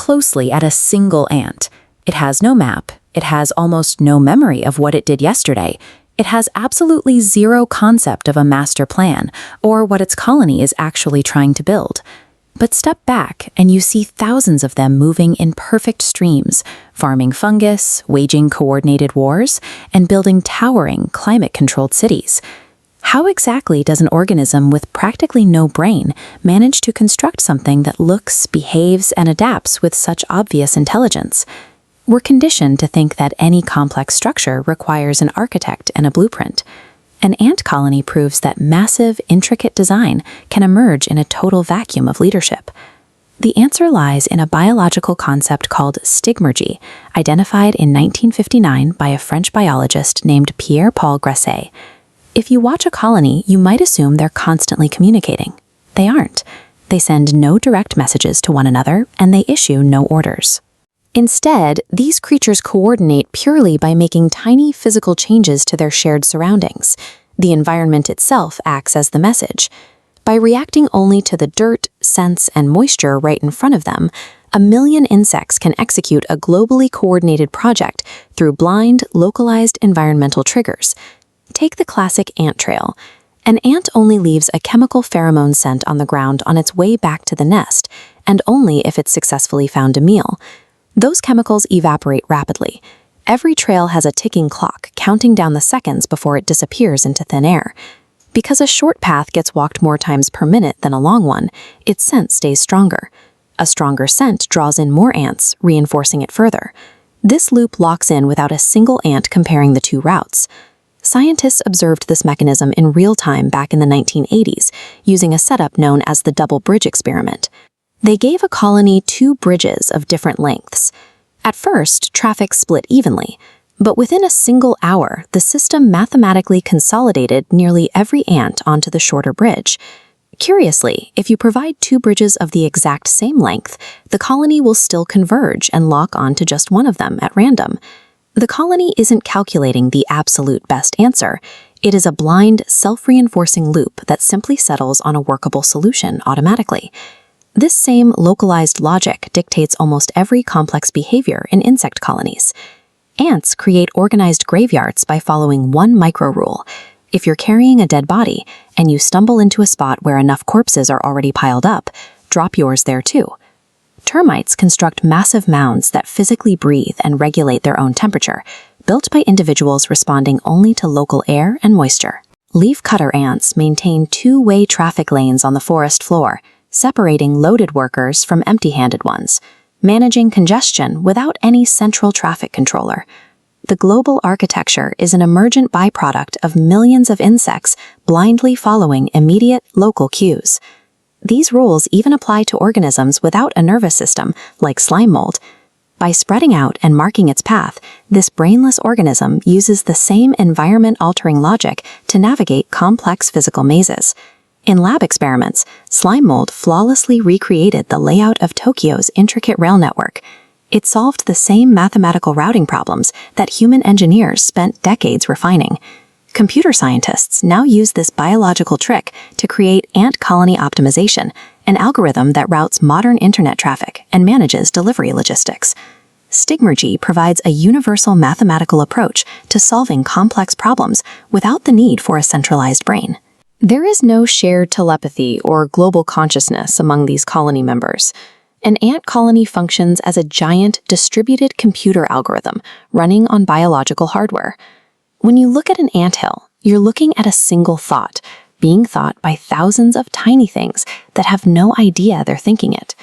closely at a single ant. It has no map. It has almost no memory of what it did yesterday. It has absolutely zero concept of a master plan or what its colony is actually trying to build. But step back and you see thousands of them moving in perfect streams, farming fungus, waging coordinated wars, and building towering, climate-controlled cities. How exactly does an organism with practically no brain manage to construct something that looks, behaves, and adapts with such obvious intelligence? We're conditioned to think that any complex structure requires an architect and a blueprint. An ant colony proves that massive, intricate design can emerge in a total vacuum of leadership. The answer lies in a biological concept called Stigmergy, identified in 1959 by a French biologist named Pierre-Paul Grasset. If you watch a colony, you might assume they're constantly communicating. They aren't. They send no direct messages to one another, and they issue no orders. Instead, these creatures coordinate purely by making tiny physical changes to their shared surroundings. The environment itself acts as the message. By reacting only to the dirt, scents, and moisture right in front of them, 1 million insects can execute a globally coordinated project through blind, localized environmental triggers. Take the classic ant trail. An ant only leaves a chemical pheromone scent on the ground on its way back to the nest, and only if it's successfully found a meal. Those chemicals evaporate rapidly. Every trail has a ticking clock, counting down the seconds before it disappears into thin air. Because a short path gets walked more times per minute than a long one, its scent stays stronger. A stronger scent draws in more ants, reinforcing it further. This loop locks in without a single ant comparing the two routes. Scientists observed this mechanism in real time back in the 1980s, using a setup known as the double bridge experiment. They gave a colony 2 bridges of different lengths. At first, traffic split evenly, but within a single hour, the system mathematically consolidated nearly every ant onto the shorter bridge. Curiously, if you provide 2 bridges of the exact same length, the colony will still converge and lock onto just one of them at random. The colony isn't calculating the absolute best answer. It is a blind, self-reinforcing loop that simply settles on a workable solution automatically. This same localized logic dictates almost every complex behavior in insect colonies. Ants create organized graveyards by following one micro-rule. If you're carrying a dead body and you stumble into a spot where enough corpses are already piled up, drop yours there too. Termites construct massive mounds that physically breathe and regulate their own temperature, built by individuals responding only to local air and moisture. Leafcutter ants maintain 2-way traffic lanes on the forest floor, separating loaded workers from empty-handed ones, managing congestion without any central traffic controller. The global architecture is an emergent byproduct of millions of insects blindly following immediate, local cues. These rules even apply to organisms without a nervous system, like slime mold. By spreading out and marking its path, this brainless organism uses the same environment-altering logic to navigate complex physical mazes. In lab experiments, slime mold flawlessly recreated the layout of Tokyo's intricate rail network. It solved the same mathematical routing problems that human engineers spent decades refining. Computer scientists now use this biological trick to create ant colony optimization, an algorithm that routes modern internet traffic and manages delivery logistics. Stigmergy provides a universal mathematical approach to solving complex problems without the need for a centralized brain. There is no shared telepathy or global consciousness among these colony members. An ant colony functions as a giant distributed computer algorithm running on biological hardware. When you look at an anthill, you're looking at a single thought, being thought by thousands of tiny things that have no idea they're thinking it.